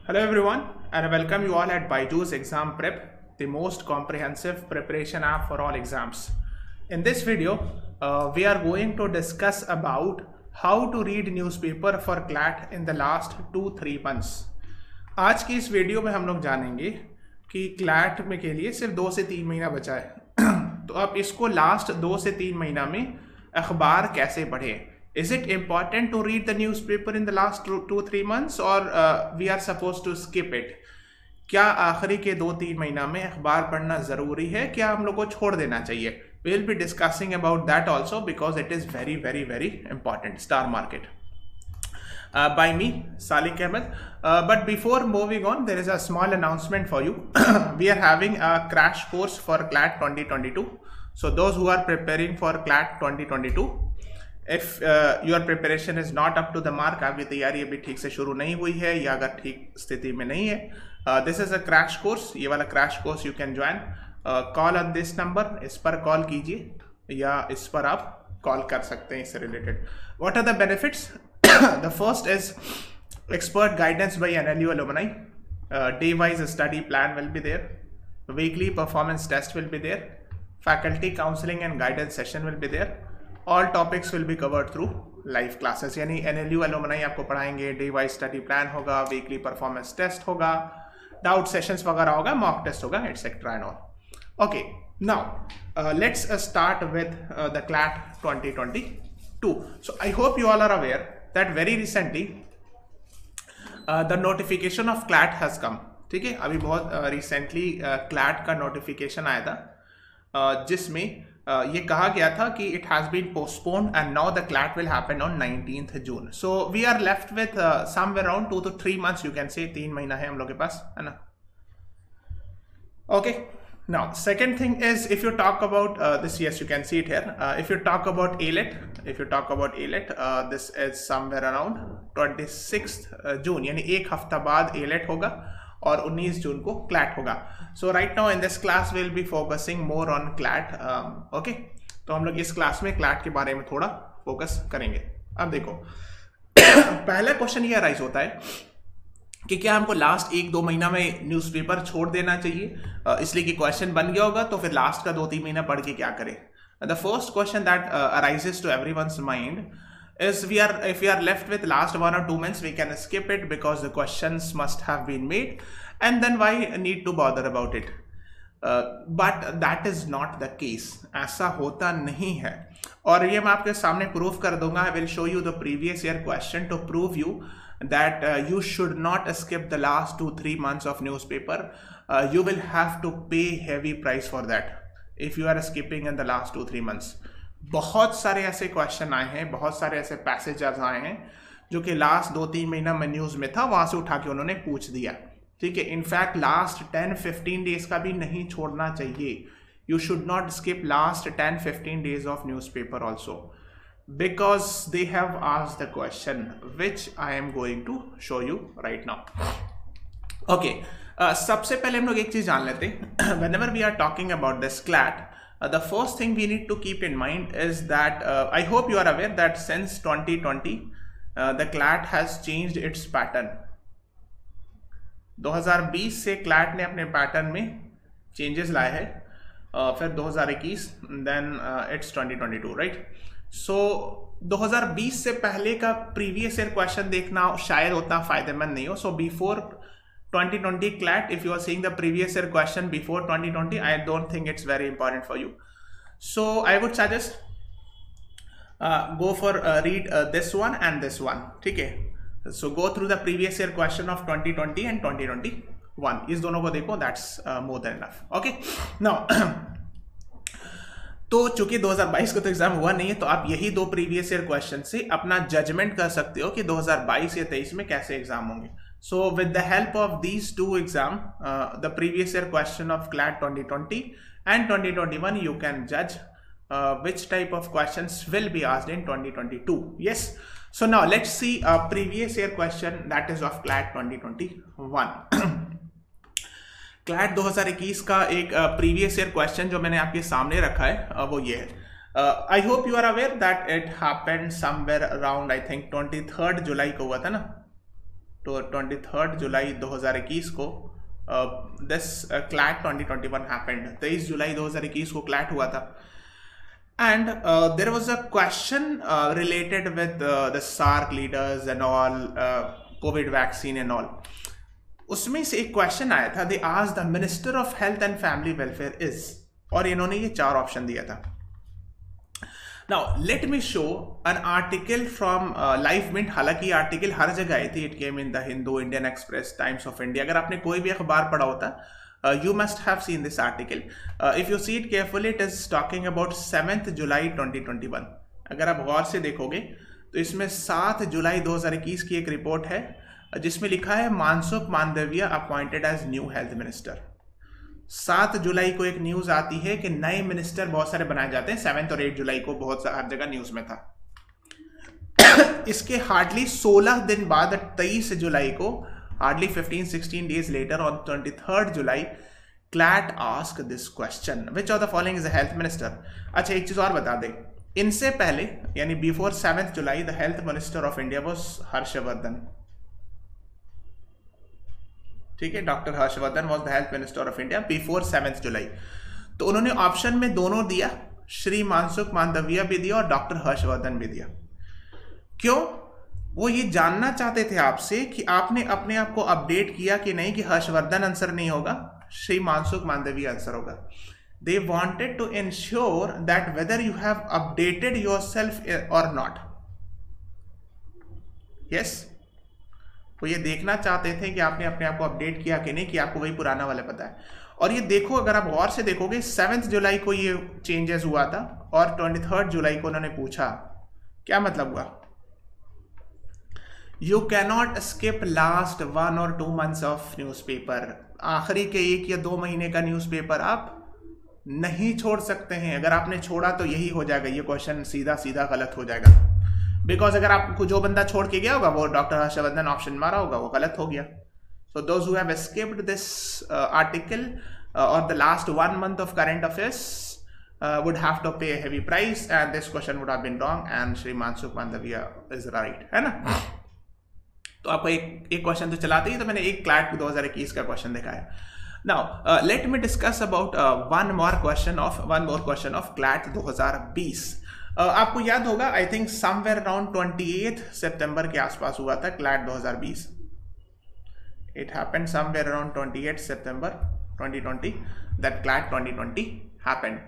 Hello everyone and I welcome you all at Byju's Exam Prep, the most comprehensive preparation app for all exams. In this video, we are going to discuss about how to read newspaper for CLAT in the last 2-3 months. आज की इस video में हम लोग जानेंगे कि CLAT में के लिए सिर्फ 2 से 3 महीना बचा है तो आप इसको लास्ट 2 से 3 महीना में अखबार कैसे पढ़ें. Is it important to read the newspaper in the last 2-3 months or we are supposed to skip it? क्या आखिरी के 2-3 महीना में अखबार पढ़ना ज़रूरी है, क्या हम लोग को छोड़ देना चाहिए? We will be discussing about that also because it is very important. Star Market. By me, Salik Ahmed. But before moving on, there is a small announcement for you. We are having a crash course for CLAT 2022. So those who are preparing for CLAT 2022, if your preparation is not up to the mark, आपकी तैयारी अभी ठीक से शुरू नहीं हुई है या अगर ठीक स्थिति में नहीं है, this is a crash course. ये वाला crash course you can join. Call on this number, इस पर कॉल कीजिए या इस पर आप कॉल कर सकते हैं इससे related. What are the benefits? The first is expert guidance by NLU alumni. Day-wise study plan will be there. Weekly performance test will be there. Faculty counseling and guidance session will be there. All topics will be covered through live classes. यानी NLU alumni आपको पढ़ाएंगे, day wise study plan होगा, weekly performance test होगा, doubt sessions वगैरह होगा, mock test होगा, etcetera and all. Okay, now let's start with the CLAT 2022. So I hope you all are aware that very recently the notification of CLAT has come. ठीक है, अभी बहुत recently CLAT का notification आया था जिसमें ये कहा गया था कि it has been postponed and now the CLAT will happen on 19th June. So we are left with somewhere around 2 to 3 months, you can say 3 महीना है हम लोग के पास, है ना. Okay, now second thing is if you talk about this, yes you can see it here. If you talk about ALET, this is somewhere around 26th June, यानी एक हफ्ता बाद ALET होगा और 19 जून को CLAT होगा. So right now in this class will be focusing more on CLAT. Okay, तो हम लोग इस क्लास में CLAT के बारे में थोड़ा फोकस करेंगे. अब देखो पहला क्वेश्चन ये राइज होता है कि क्या हमको लास्ट 1-2 महीना में न्यूज़पेपर छोड़ देना चाहिए, इसलिए कि क्वेश्चन बन गया होगा तो फिर लास्ट का 2-3 महीना पढ़ के क्या करें. The first question that arises to everyone's mind is if we are left with last 1 or 2 months, we can skip it because the questions must have been made, and then why need to bother about it. But that is not the case. ऐसा होता नहीं है और ये मैं आपके सामने prove कर दूंगा. I will show you the previous year question to prove you that you should not skip the last 2-3 months of newspaper. You will have to pay heavy price for that if you are skipping in the last 2-3 months. बहुत सारे ऐसे question आए हैं, बहुत सारे ऐसे passages आए हैं जो कि लास्ट 2-3 महीना में न्यूज़ में था, वहाँ से उठा के उन्होंने पूछ दिया. ठीक है, इनफैक्ट लास्ट 10-15 डेज का भी नहीं छोड़ना चाहिए. You should not skip last 10-15 days of newspaper also because they have asked the question which I am going to show you right now. Okay, सबसे पहले हम लोग एक चीज़ जान लेते हैं. Whenever we are talking about this CLAT, the first thing we need to keep in mind is that I hope you are aware that since 2020 the CLAT has changed its pattern. 2020 से CLAT ने अपने pattern में changes लाए हैं, फिर 2021, then it's 2022, right? So 2020 से पहले का प्रीवियस ईयर क्वेश्चन देखना शायद उतना फायदेमंद नहीं हो. So before 2020 CLAT, if you are seeing the previous year question before 2020, I don't think it's very important for you. So I would suggest go for read this one and this one. ठीक है, so go through the previous year question of 2020 and 2021. इस दोनों को देखो, that's more than enough. Okay, now तो चूंकि 2022 का तो एग्जाम हुआ नहीं है तो आप यही 2 प्रीवियस ईयर क्वेश्चन से अपना जजमेंट कर सकते हो कि 2022 या 23 में कैसे एग्जाम होंगे. So with the help of these 2 exam, the previous year question of CLAT 2020 and 2021, you can judge which type of questions will be asked in 2022. Yes. So now let's see a previous year question that is of CLAT 2021. CLAT 2021 का एक previous year question जो मैंने आपके सामने रखा है वो ये है. I hope you are aware that it happened somewhere around I think 23rd जुलाई को हुआ था ना. 23 जुलाई 2021 को दिस क्लैट 2021 हैपेंड। 23 जुलाई 2021 को क्लैट हुआ था and there was a question related with the SAARC leaders and all, COVID vaccine and all. उसमें से एक क्वेश्चन आया था, they asked the Minister of Health and Family Welfare is, और इन्होंने ये 4 ऑप्शन दिया था। Now let me show an article from Live Mint। हालांकि आर्टिकल हर जगह आई थी, it came in the Hindu, Indian Express, Times of India। अगर आपने कोई भी अखबार पढ़ा होता you must have seen this article. If you see it carefully, it is talking about 7th July 2021। अगर आप गौर से देखोगे तो इसमें 7 जुलाई 2021 की एक रिपोर्ट है जिसमें लिखा है Mansukh Mandaviya appointed as new health minister. 7 जुलाई को एक न्यूज आती है कि नए मिनिस्टर बहुत सारे बनाए जाते हैं। 7 और 8 जुलाई को बहुत हर जगह न्यूज में था। इसके हार्डली 16 दिन बाद 23 जुलाई को, hardly 15-16 days later, on 23rd July, CLAT asked this question: which of the following is a health minister? अच्छा, एक चीज और बता दें, इनसे पहले यानी before 7th July, the health minister of India was Harshvardhan. ठीक है, doctor Harshvardhan was the health minister of India before 7th July। तो उन्होंने ऑप्शन में दोनों दिया, श्री मनसुख मांडविया भी दिया और डॉक्टर हर्षवर्धन भी दिया। क्यों? वो ये जानना चाहते थे आपसे कि आपने अपने आप को अपडेट किया कि नहीं, कि हर्षवर्धन आंसर नहीं होगा, श्री मनसुख मांडविया आंसर होगा। They wanted to ensure that whether you have updated yourself or not. Yes, वो ये देखना चाहते थे कि आपने अपने आप को अपडेट किया कि नहीं, कि आपको वही पुराना वाला पता है। और ये देखो, अगर आप गौर से देखोगे, 7 जुलाई को ये चेंजेस हुआ था और 23 जुलाई को उन्होंने पूछा। क्या मतलब हुआ? You cannot skip last 1 or 2 months of newspaper। आखिरी के 1 या 2 महीने का न्यूज़पेपर आप नहीं छोड़ सकते हैं। अगर आपने छोड़ा तो यही हो जाएगा, ये क्वेश्चन सीधा सीधा गलत हो जाएगा। बिकॉज अगर आपको जो बंदा छोड़ के गया होगा वो डॉक्टर हर्षवर्धन ऑप्शन मारा होगा, वो गलत हो गया। So those who have escaped this article और the last 1 month of current affairs would have to pay a heavy price, and this question would have been wrong, and Shri Mansuख Mandavia is right, है ना। तो आपको एक question तो चलाते ही, तो मैंने एक क्लैट 2021 का क्वेश्चन दिखाया। Now let me discuss about one more question of CLAT 2020। आपको याद होगा, आई थिंक समवेयर अराउंड 28 सितंबर के आसपास हुआ था CLAT 2020। It happened somewhere around 28 September 2020 that CLAT 2020 happened.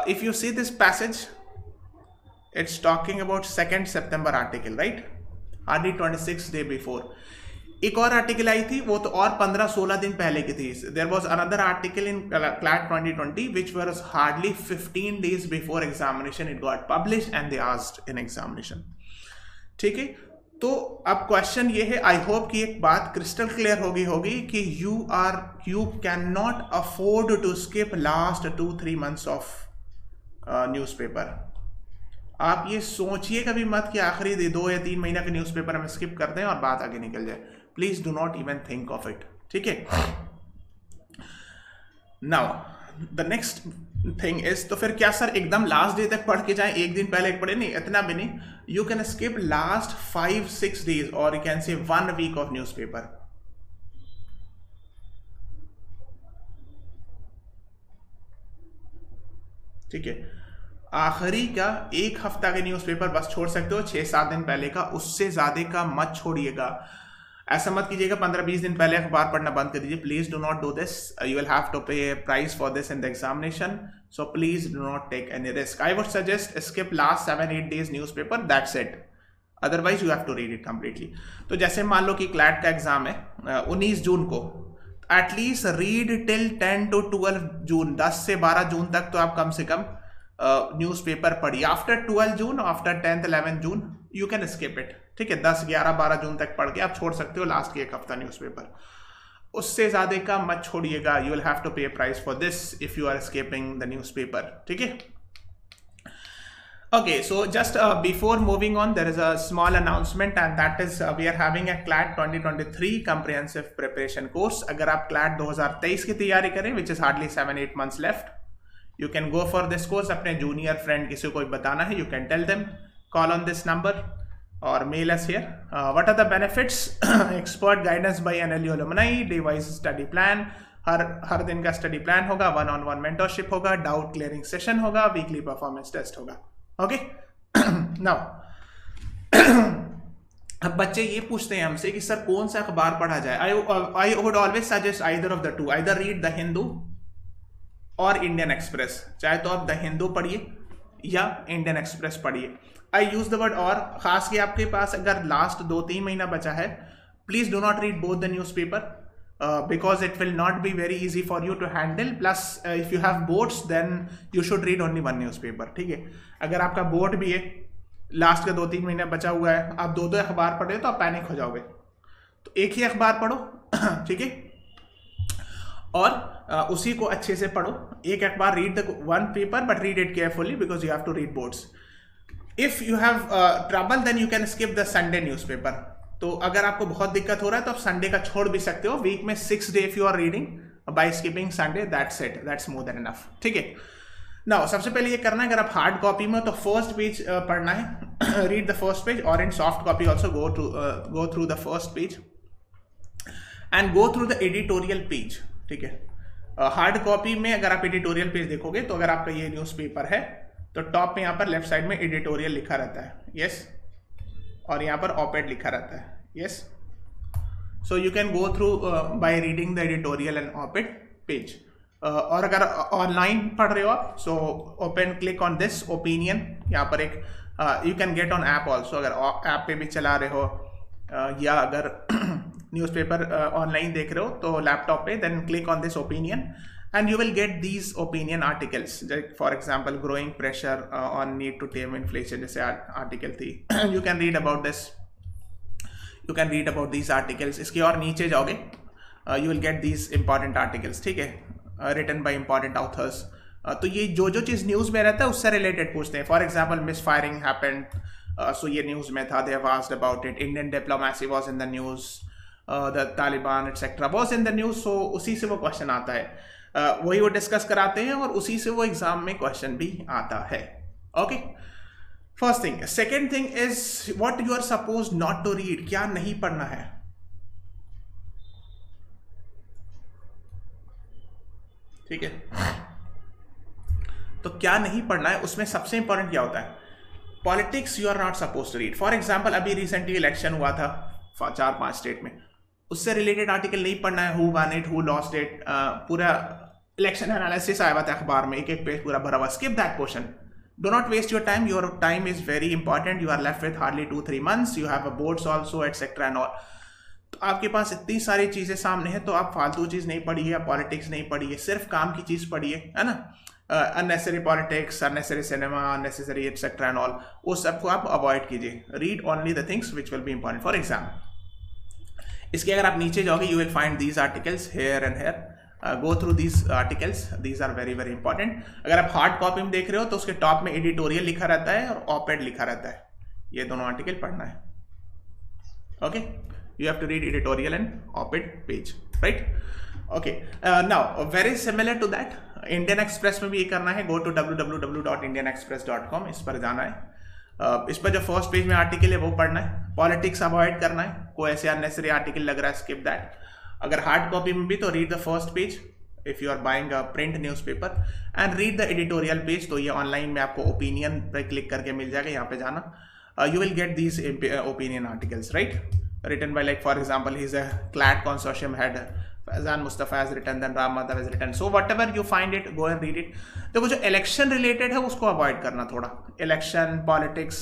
If you see this passage, it's talking about 2 September article, right? Hardly 26 day before एक और article आई थी, वो तो और 15-16 दिन पहले की थी। There was another article in CLAT 2020 which was hardly 15 days before examination it got published and they asked in examination. ठीक है, तो अब क्वेश्चन ये है, आई होप कि एक बात क्रिस्टल क्लियर होगी कि you can not afford to skip last 2-3 months of newspaper. आप ये सोचिए कभी मत कि आखिरी 2 या 3 महीना का न्यूज़पेपर हम स्किप कर दें और बात आगे निकल जाए। Please do not even think of it. ठीक है, now the next thing is, तो फिर क्या सर एकदम लास्ट डे तक पढ़ के जाएं, एक दिन पहले पढ़े? नहीं, इतना भी नहीं। You can skip last 5-6 days और you can say 1 week of newspaper. ठीक है, आखिरी का 1 हफ्ता के न्यूज़पेपर बस छोड़ सकते हो, 6-7 दिन पहले का, उससे ज्यादा का मत छोड़िएगा। ऐसा मत कीजिएगा 15-20 दिन पहले अखबार पढ़ना बंद कर दीजिए। Please do not do this, you will have to pay price for this in the examination, so please do not take any risk. I would suggest skip last 7-8 days newspaper, that's it, otherwise you have to read it completely. तो जैसे मान लो कि CLAT का exam है 19 जून को, at least read till 10 to 12 जून, 10 से 12 जून तक तो आप कम से कम न्यूज़पेपर पढ़िए। After 12 June, after 10th 11th June you can skip it. ठीक है, 10, 11, 12 जून तक पढ़ के आप छोड़ सकते हो लास्ट के 1 हफ्ता न्यूज़पेपर, उससे ज्यादा का मत छोड़िएगा। You will have to pay price for this if you are skipping the newspaper. ठीक है, okay, so just before moving on, there is a small announcement, and that is we are having a CLAT 2023 comprehensive preparation course। अगर आप CLAT 2023 की तैयारी करें, which is hardly 7-8 months left, you can go for this course। अपने junior friend किसी को बताना है, you can tell them, call on this number or mail us here. What are the benefits? Expert guidance by NLU alumni, device study plan, हर दिन का study plan होगा, 1-on-1 mentorship होगा, doubt clearing session होगा, weekly performance test होगा. Okay now अब बच्चे ये पूछते हैं हमसे कि सर कौन सा अखबार पढ़ा जाए. I would always suggest either of the two. Either read the Hindu और इंडियन एक्सप्रेस. चाहे तो आप द हिंदू पढ़िए या इंडियन एक्सप्रेस पढ़िए. आई यूज द वर्ड और, खास कि आपके पास अगर लास्ट 2-3 महीना बचा है, please do not read both the news paper because it will not be very easy for you to handle. Plus if you have boards then you should read only one newspaper. ठीक है, अगर आपका board भी है, last का 2-3 महीना बचा हुआ है, आप 2-2 अखबार पढ़े तो आप पैनिक हो जाओगे. तो एक ही अखबार पढ़ो. ठीक है, और उसी को अच्छे से पढ़ो. एक अखबार, read the one paper but read it carefully because you have to read boards. If you have trouble then you can skip the Sunday newspaper. तो अगर आपको बहुत दिक्कत हो रहा है तो आप संडे का छोड़ भी सकते हो. वीक में 6 day if you are reading by skipping Sunday, that's it, that's more than enough. ठीक है, नाउ सबसे पहले ये करना है, अगर आप हार्ड कॉपी में तो फर्स्ट पेज पढ़ना है, रीड द फर्स्ट पेज, और in soft copy also go through the first page and go through the editorial page. ठीक है, हार्ड कॉपी में अगर आप एडिटोरियल पेज देखोगे तो अगर आपका ये न्यूज़पेपर है तो टॉप में यहाँ पर लेफ्ट साइड में एडिटोरियल लिखा रहता है, यस, और यहाँ पर ऑपेड लिखा रहता है, yes. So you can go through by reading the editorial and oped page. और अगर ऑनलाइन पढ़ रहे हो आप, so open click on this opinion. यहाँ पर एक you can get on app also. अगर ऐप पे भी चला रहे हो या अगर न्यूज़पेपर ऑनलाइन देख रहे हो तो लैपटॉप पे, then click on this opinion and you will get these opinion articles. For example, growing pressure on need to tame inflation जैसे आर्टिकल थी. You can read about this, you can read about these articles. इसके और नीचे जाओगे, you will get these important articles. ठीक है, written by important authors. तो ये जो चीज़ न्यूज़ में रहता है उससे रिलेटेड पूछते हैं. For example misfiring happened, so ये न्यूज़ में था, they have asked about it. Indian diplomacy was in the news, the Taliban etc. was in the news. so उसी से वो क्वेश्चन आता है. वही वो डिस्कस कराते हैं और उसी से वो एग्जाम में क्वेश्चन भी आता है. Okay, first thing. Second thing is what you are suppose not to read. क्या नहीं पढ़ना है. ठीक है, तो क्या नहीं पढ़ना है, उसमें सबसे इंपॉर्टेंट क्या होता है. Politics you are not suppose to read. For example अभी रिसेंटली इलेक्शन हुआ था 4-5 स्टेट में, उससे रिलेटेड आर्टिकल नहीं पढ़ना है. Who one it, who lost it, पूरा इलेक्शन एनालिसिस आया हुआ था अखबार में, एक पेज पूरा भरा हुआ. Skip that portion. Do not waste your time. Your time is very important. You are left with hardly 2-3 months. You have a boards also etcetera and all. तो आपके पास इतनी सारी चीजें सामने हैं, तो आप फालतू चीज नहीं पढ़िए, पॉलिटिक्स नहीं पढ़िए, सिर्फ काम की चीज पढ़िए, है ना. Unnecessary politics, unnecessary cinema, unnecessary etcetera and all, वो सबको आप अवॉइड कीजिए. Read only the things which will be important for exam. इसके अगर आप नीचे जाओगे, you will find these articles here and here. Go through these articles, these are very very important. अगर आप हार्ड कॉपी में देख रहे हो तो उसके टॉप में एडिटोरियल लिखा रहता है और ऑपेड लिखा रहता है. ये दोनों आर्टिकल पढ़ना है. Okay, you have to read editorial and oped page, right. Okay, now very similar to that Indian Express में भी ये करना है. Go to www.indianexpress.com. इस पर जाना है. इस पर जो फर्स्ट पेज में आर्टिकल है वो पढ़ना है. पॉलिटिक्स अवॉइड करना है. कोई ऐसे अननेसेसरी आर्टिकल लग रहा है, स्किप दैट. अगर हार्ड कॉपी में भी तो read the first page if you are buying a print newspaper and read the editorial page. तो ये ऑनलाइन में आपको ओपिनियन पर क्लिक करके मिल जाएगा. यहाँ पे जाना, you will get these opinion articles, right, written by like for example he is a CLAT consortium head, Fazan Mustafa has written, then Ram Madhav has written. So whatever you find it, go and read it. देखो जो election related है उसको avoid करना थोड़ा. Election politics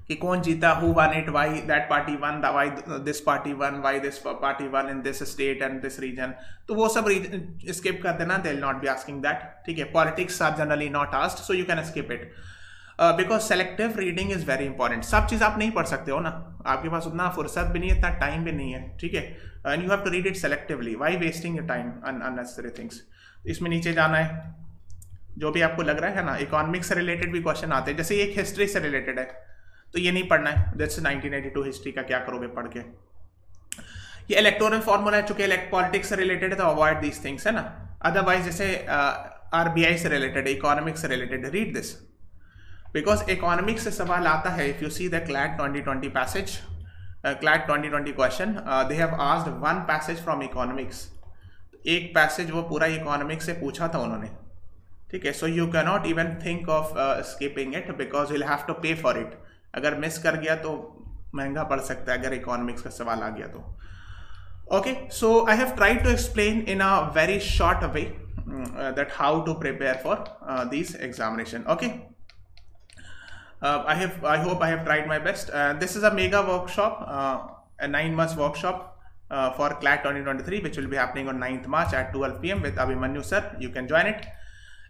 कि कौन जीता, who won it, why that party won, why this party won, why this party won in this state and this region, तो वो सब skip कर देना. they will not be asking that. ठीक है, politics are generally not asked, so you can skip it. Because selective reading is very important. सब चीज़ आप नहीं पढ़ सकते हो ना, आपके पास उतना फुर्सत भी नहीं है, इतना टाइम भी नहीं है. ठीक है, and you have to read it selectively. Why wasting your time unnecessary things. इसमें नीचे जाना है, जो भी आपको लग रहा है ना. इकोनॉमिक्स से रिलेटेड भी क्वेश्चन आते हैं, जैसे ये हिस्ट्री से रिलेटेड है तो ये नहीं पढ़ना है. दैट्स 1982 हिस्ट्री का क्या करोगे पढ़ के. ये इलेक्टोरल फॉर्मूला है, चूंकि पॉलिटिक्स से रिलेटेड है तो अवॉइड दीज थिंग्स, है ना. अदरवाइज जैसे RBI से रिलेटेड है, इकोनॉमिक्स से रिलेटेड है, रीड दिस. बिकॉज इकोनॉमिक्स से सवाल आता है. If you see the CLAT 2020 passage, CLAT 2020 question, they have asked one passage from economics. एक पैसेज वो पूरा इकोनॉमिक्स से पूछा था उन्होंने. ठीक है, so you can not even think of skipping it because will have to pay for it. अगर मिस कर गया तो महंगा पड़ सकता है अगर इकोनॉमिक्स का सवाल आ गया तो. Okay, so I have tried to explain in a very short way that how to prepare for this examination. Okay, I hope I have tried my best. This is a mega workshop, a 9 months workshop for CLAT 2023, which will be happening on 9th March at 12 PM with Abhimanyu sir. You can join it.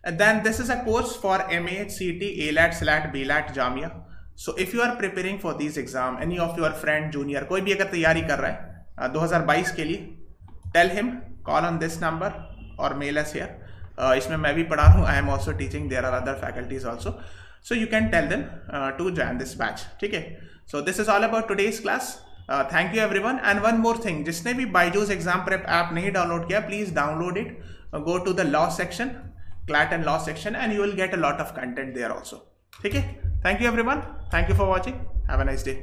And then this is a course for MAH, CT, ALAT, SLAT, BLAT, JAMIA. So if you are preparing for these exam, any of your friend, junior, कोई भी अगर तैयारी कर रहा है 2022 के लिए, tell him, call on this number or mail us here. इसमें मैं भी पढ़ा रहा हूँ. I am also teaching. There are other faculties also. So you can tell them to join this batch. ठीक है. So this is all about today's class. Thank you everyone. And one more thing, जिसने भी BYJU'S exam prep app नहीं download किया, please download it. Go to the law section, CLAT and law section, and you will get a lot of content there also. ठीक है. Thank you everyone. Thank you for watching. Have a nice day.